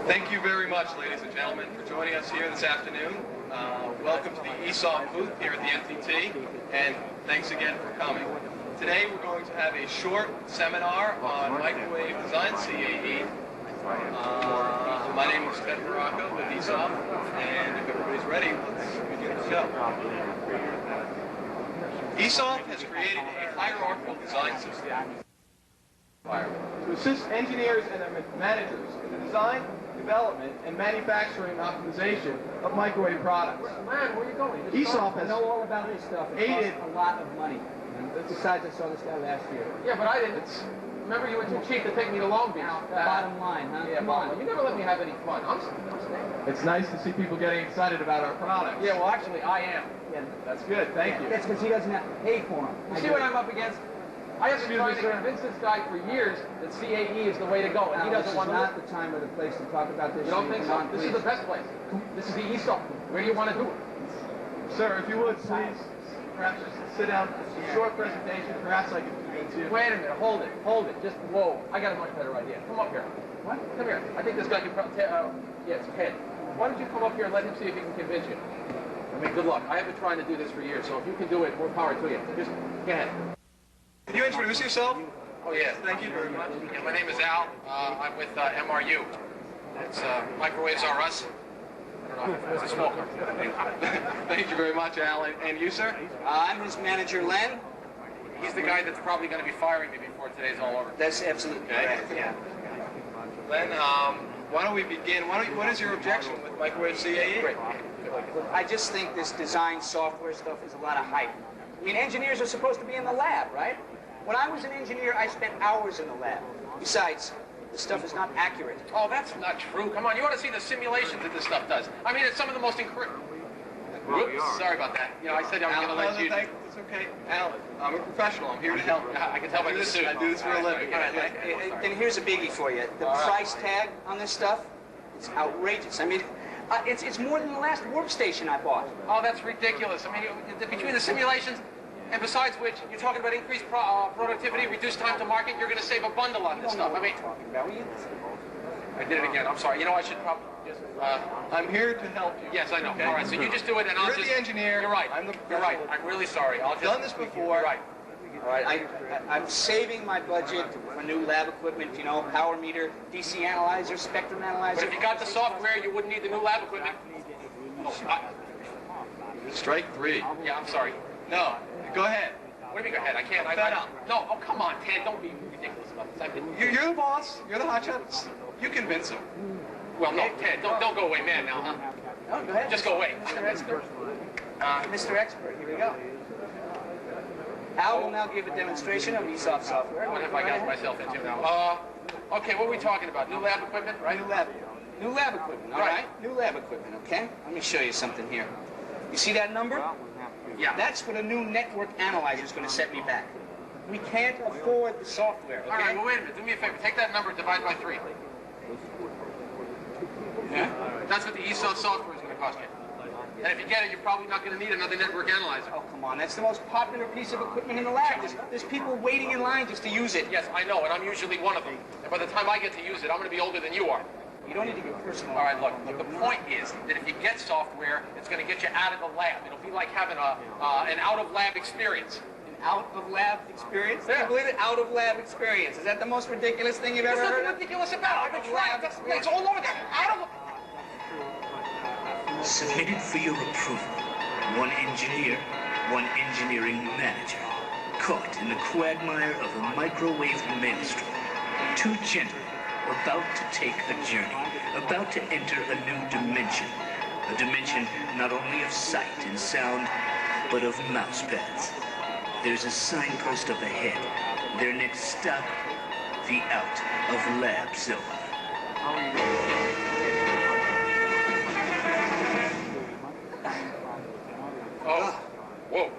Thank you very much, ladies and gentlemen, for joining us here this afternoon. Welcome to the EEsof booth here at the MTT, and thanks again for coming. Today we're going to have a short seminar on microwave design, CAE. My name is Ted Miracco with EEsof, and if everybody's ready, let's begin the show. EEsof has created a hierarchical design system to assist engineers and their managers in the design, development, and manufacturing optimization of microwave products. Man, where are you going? EEsof has know all about this stuff. It aided costs a lot of money. Besides, I saw this guy last year. Yeah, but I didn't. Remember, you were too cheap to take me to Long Beach. Bottom line, huh? Yeah, Come on. you never let me have any fun. I'm staying. It's nice to see people getting excited about our products. Yeah, well, actually, I am. Yeah. That's good. Thank you. That's because he doesn't have to pay for them. You see what I'm up against? I have been trying to convince this guy for years that CAE is the way to go, and he doesn't want to. This is not the time or the place to talk about this. You don't think so? This is the best place. This is the EEsof. Where do you want to do it? Sir, if you would, please, perhaps just sit down. It's a short presentation. Perhaps I can convince you. Wait a minute. Hold it. Hold it. Just, whoa. I got a much better idea. Come up here. What? Come here. I think this guy can probably, yeah, it's Ted. Why don't you come up here and let him see if he can convince you? I mean, good luck. I have been trying to do this for years, so if you can do it, more power to you. Just, go ahead. Can you introduce yourself? Oh, yes. Thank you very much. Yeah, my name is Al. I'm with MRU. It's Microwaves R Us. I don't know. It's a small company. Thank you very much, Al. And you, sir? I'm his manager, Len. He's the guy that's probably going to be firing me before today's all over. That's absolutely correct, yeah. Len, why don't we begin? What is your objection with microwave CAE? Great. I just think this design software stuff is a lot of hype. I mean, engineers are supposed to be in the lab, right? When I was an engineer, I spent hours in the lab. Besides, the stuff is not accurate. Oh, that's not true. Come on, you ought to see the simulations that this stuff does. I mean, it's some of the most incredible. Oops, sorry about that. You know, I said I was going to let you. It's okay. Al, I'm a professional. I'm here to help. I can tell by the suit. I do this for a living. And here's a biggie for you. The price tag on this stuff, it's outrageous. I mean, it's more than the last workstation I bought. Oh, that's ridiculous. I mean, between the simulations, and besides which, you're talking about increased productivity, reduced time to market, you're going to save a bundle on this stuff. I mean, I did it again. I'm sorry. You know, I should probably just... I'm here to help you. Yes, I know. Okay? All right, so you just do it, and I'll You're just... the engineer. You're right. You're right. I'm really sorry. I'll just... Done this before. You're right. All right, I'm saving my budget for new lab equipment, you know, power meter, DC analyzer, spectrum analyzer. But if you got the software, you wouldn't need the new lab equipment. Oh, Strike three. yeah, I'm sorry. No, go ahead. What do you mean, go ahead? I can't. I'm fed up. No, oh, come on, Ted. Don't be ridiculous about this. You're the boss. You're the hotshot. You convince him. Well, no, Ted, don't go away, man, now, huh? Oh, go ahead. Just go away. Mr. Expert. Mr. Expert, here we go. Al will now give a demonstration of EEsof software. What have I got myself into now? Okay, what are we talking about? New lab equipment, right? New lab equipment, all right? New lab equipment, okay? Let me show you something here. You see that number? Yeah. That's what a new network analyzer is going to set me back. We can't afford the software, okay? All right, well, wait a minute. Do me a favor. Take that number and divide by 3. Yeah? That's what the EEsof software is going to cost you. And if you get it, you're probably not going to need another network analyzer. Oh, come on. That's the most popular piece of equipment in the lab. There's people waiting in line just to use it. Yes, I know, and I'm usually one of them. And by the time I get to use it, I'm going to be older than you are. You don't need to get personal. All right, look, the point is that if you get software, it's going to get you out of the lab. It'll be like having an out-of-lab experience. An out-of-lab experience? Yeah. I believe it, out-of-lab experience. Is that the most ridiculous thing you've ever There's heard nothing of? ridiculous about it. I've been trying. It's all over there. Out of... Submitted for your approval. One engineer, one engineering manager. Caught in the quagmire of a microwave maelstrom. Two gentlemen about to take a journey, about to enter a new dimension. A dimension not only of sight and sound, but of mouse pads. There's a signpost up ahead. Their next stop, the out of lab zone. Oh, whoa.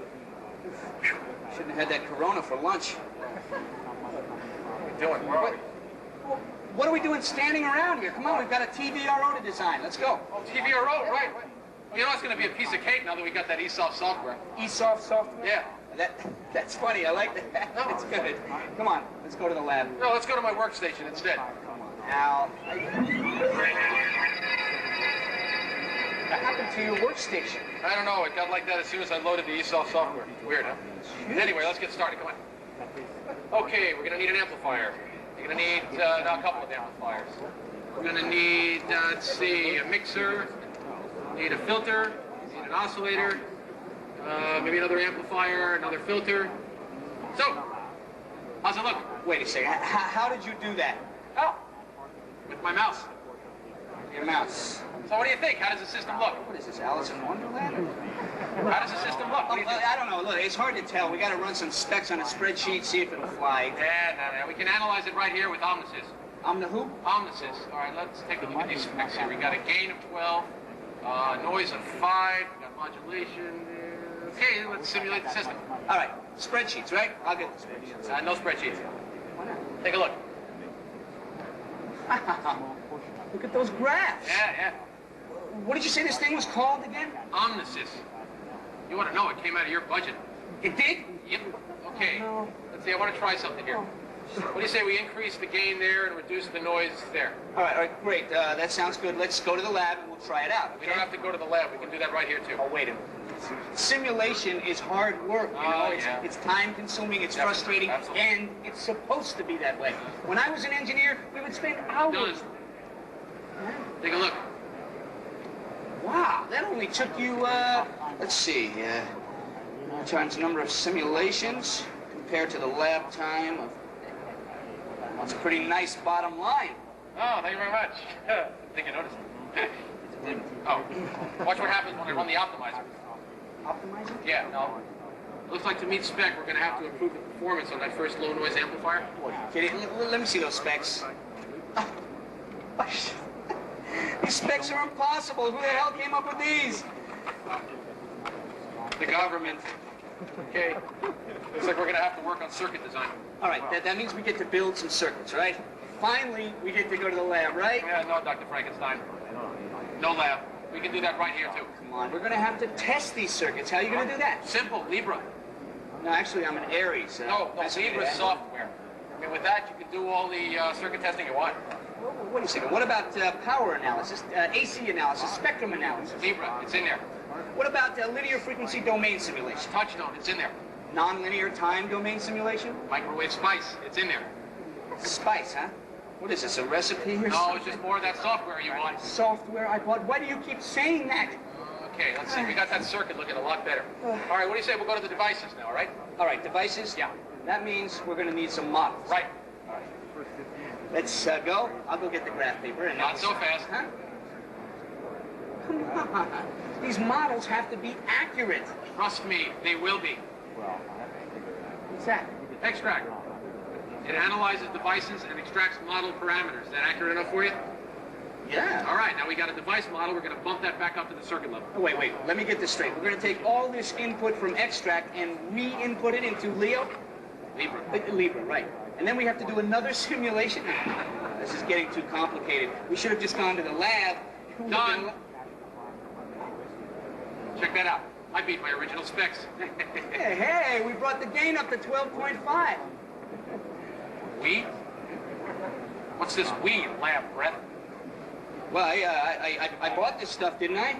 Shouldn't have had that Corona for lunch. What are we doing? Where are we? What are we doing standing around here? Come on, we've got a TVRO to design. Let's go. Oh, TVRO, right. You know it's going to be a piece of cake now that we got that EEsof software. EEsof software? Yeah. That's funny. I like that. That's good. Come on, let's go to the lab. No, let's go to my workstation instead. Come on, Al. What happened to your workstation? I don't know. It got like that as soon as I loaded the EEsof software. Weird, huh? Anyway, let's get started. Come on. Okay, we're going to need an amplifier. You're going to need a couple of amplifiers. We're going to need, let's see, a mixer. Need a filter. Need an oscillator. Maybe another amplifier, another filter. So, how's it look? Wait a second. How did you do that? Oh, with my mouse. Your mouse. So what do you think? How does the system look? What is this, Alice in Wonderland? How does the system look? What do you think? I don't know. Look, it's hard to tell. We got to run some specs on a spreadsheet, see if it'll fly. Yeah, we can analyze it right here with Omnisys. The who? Omnisys. All right, let's take a look at these specs here. We got a gain of 12, noise of 5, we got modulation. Okay, let's simulate the system. All right, spreadsheets, right? I'll get the spreadsheets. No spreadsheets. Why not? Take a look. Look at those graphs. Yeah. What did you say this thing was called again? Omnisys. You want to know it came out of your budget. It did? Yep. Okay. Let's see, I want to try something here. What do you say we increase the gain there and reduce the noise there? All right, great. That sounds good. Let's go to the lab and we'll try it out. Okay? We don't have to go to the lab. We can do that right here, too. Oh, wait a minute. Simulation is hard work, you know. Yeah. It's time-consuming, it's frustrating, and it's supposed to be that way. When I was an engineer, we would spend hours. Done. Take a look. Wow, that only took you, let's see, times the number of simulations compared to the lab time of... That's a pretty nice bottom line. Oh, thank you very much. Didn't think you noticed. Oh, watch what happens when I run the optimizer. Optimizer? Yeah, no. Looks like to meet spec, we're going to have to improve the performance on that first low-noise amplifier. Okay, let me see those specs. These specs are impossible. Who the hell came up with these? The government. Okay. Looks like we're going to have to work on circuit design. All right, that means we get to build some circuits, right? Finally, we get to go to the lab, right? Yeah, no, Dr. Frankenstein. No lab. We can do that right here, too. Come on, we're going to have to test these circuits. How are you going to do that? Simple, Libra. No, actually, I'm an Aries. No, Libra's software. I mean, with that, you can do all the circuit testing you want. Wait a second. What about power analysis, AC analysis, spectrum analysis? Libra, it's in there. What about linear frequency domain simulation? Touchstone, it's in there. Nonlinear time domain simulation? Microwave spice, it's in there. Spice, huh? What is this, a recipe or No, something? it's just more of that software you want. Software I bought? Why do you keep saying that? Okay, let's see. We got that circuit looking a lot better. All right, what do you say? We'll go to the devices now, all right? All right, devices? Yeah. That means we're going to need some models. Right. Let's go. I'll go get the graph paper. And Not so fast. Huh? Come on. These models have to be accurate. Trust me, they will be. What's that? Extract. It analyzes devices and extracts model parameters. Is that accurate enough for you? Yeah. All right, now we got a device model. We're going to bump that back up to the circuit level. Oh, wait. Let me get this straight. We're going to take all this input from extract and re-input it into Leo? Libra. Libra, right. And then we have to do another simulation? This is getting too complicated. We should have just gone to the lab. Done. Check that out. I beat my original specs. Hey, we brought the gain up to 12.5. We? What's this we in lab, Brett? Well, I bought this stuff, didn't I?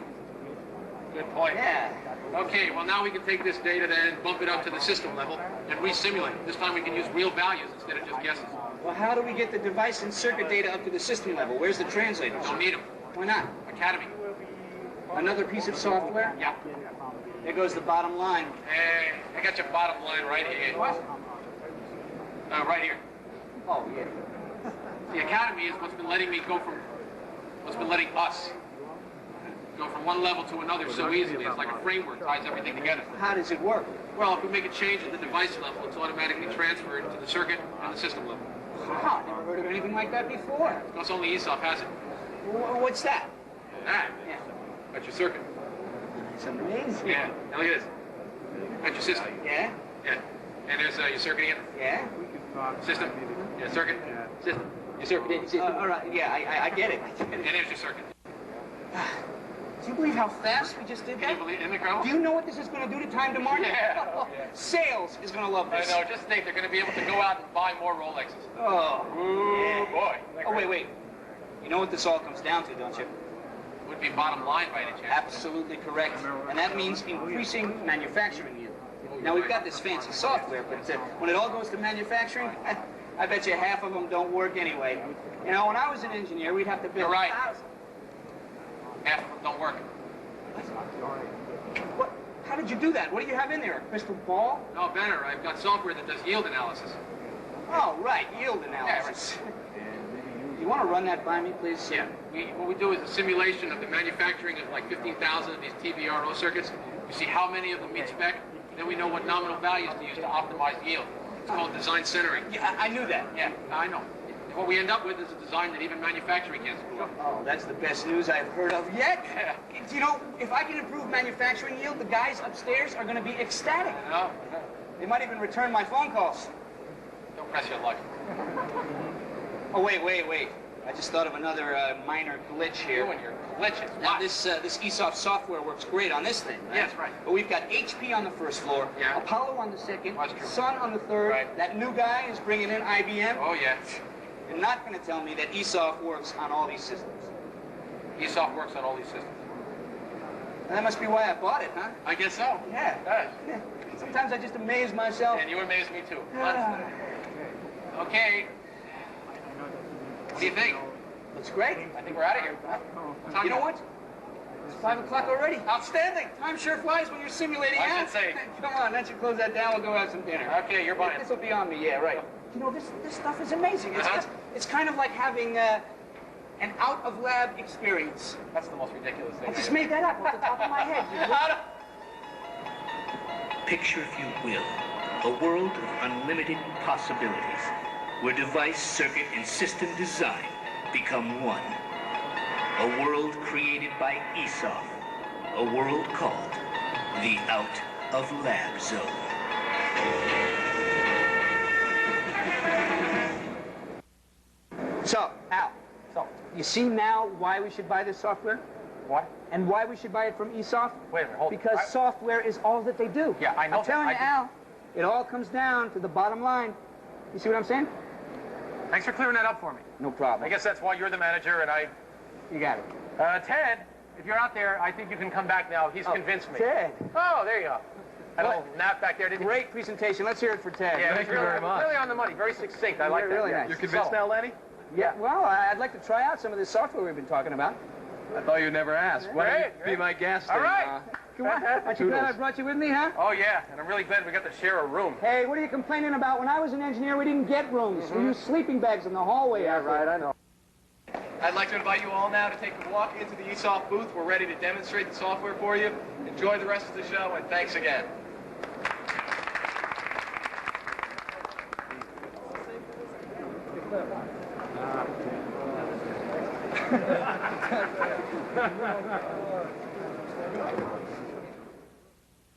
Good point. Yeah. Okay, well now we can take this data then, bump it up to the system level, and re-simulate. This time we can use real values instead of just guesses. Well, how do we get the device and circuit data up to the system level? Where's the translators? Don't need them. Why not? Academy. Another piece of software? Yeah. There goes the bottom line. Hey, I got your bottom line right here. What? Right here. Oh, yeah. The Academy is what's been letting us go from one level to another so easily. It's like a framework, ties everything together. How does it work? Well, if we make a change at the device level, it's automatically transferred to the circuit and the system level. Wow, never heard of anything like that before. Because only EEsof has it. What's that? That. Yeah. That's your circuit. It's amazing. Yeah. Now look at this. That's your system. Yeah? Yeah. And there's your circuit again. Yeah? System. Yeah, circuit. System. Your circuit. System. All right, yeah, I get it. And there's your circuit. Do you believe how fast we just did Can you that? believe it? Incredible? Do you know what this is going to do to time to market? Yeah. Sales is going to love I this. know, just think they're going to be able to go out and buy more Rolexes. Oh. Ooh, boy. Oh, wait. You know what this all comes down to, don't you? Would be bottom line by any chance. Absolutely correct. And that means increasing manufacturing yield. Now, we've got this fancy software, but when it all goes to manufacturing, I bet you half of them don't work anyway. You know, when I was an engineer, we'd have to build You're right. thousands. Half of them don't work. What? How did you do that? What do you have in there? A crystal ball? No, better. I've got software that does yield analysis. Oh, right. Yield analysis. You want to run that by me, please? Yeah. What we do is a simulation of the manufacturing of like 15,000 of these TBRO circuits. We see how many of them meet spec. Then we know what nominal values to use to optimize yield. It's called design centering. Yeah, I knew that. Yeah, I know. What we end up with is a design that even manufacturing can't screw up. Oh, that's the best news I've heard of yet. Yeah. You know, if I can improve manufacturing yield, the guys upstairs are going to be ecstatic. No, They might even return my phone calls. don't press your luck. Oh, wait. I just thought of another minor glitch here. You and your glitches. Now, What? this EEsof software works great on this thing, right? Yes, right. But we've got HP on the first floor, Yeah. Apollo on the second, That's true. Sun on the third. Right. That new guy is bringing in IBM. Oh, yeah. You're not going to tell me that EEsof works on all these systems. ESOF works on all these systems. And that must be why I bought it, huh? I guess so. Yeah. It does. Sometimes I just amaze myself. And you amaze me too. Ah, Okay. What do you think? looks great. I think we're out of here. You know what? It's 5 o'clock already. Outstanding. Time sure flies when you're simulating. I huh? should say. Come on, let's you close that down. We'll go have some dinner. Okay, you're buying. This will be on me. Yeah, right. You know, this stuff is amazing. It's kind of like having an out-of-lab experience. That's the most ridiculous thing. I just made that up off the top of my head. You know? Picture, if you will, a world of unlimited possibilities, where device, circuit, and system design become one. A world created by EEsof. A world called the Out-of-Lab Zone. So, Al, you see now why we should buy this software? What? And why we should buy it from EEsof? Wait a minute, hold it. Because software is all that they do. Yeah, I know I'm telling that. you, Al, it all comes down to the bottom line. You see what I'm saying? Thanks for clearing that up for me. No problem. I guess that's why you're the manager and I... You got it. Ted, if you're out there, I think you can come back now. He's convinced me. Ted. Oh, there you go. Had a little nap back there, didn't you? Great presentation. Let's hear it for Ted. Yeah, Thank you really, very much. Really on the money. Very succinct. I like that. Really nice. You're convinced now, Lenny? Yeah, well, I'd like to try out some of this software we've been talking about. I thought you'd never ask. Why don't you Great, be great. my guest? All and, right. Come on. Aren't you glad I brought you with me, huh? Oh, yeah. And I'm really glad we got to share a room. Hey, what are you complaining about? When I was an engineer, we didn't get rooms. We used sleeping bags in the hallway. Yeah, right, I know. I'd like to invite you all now to take a walk into the EEsof booth. We're ready to demonstrate the software for you. Enjoy the rest of the show, and thanks again.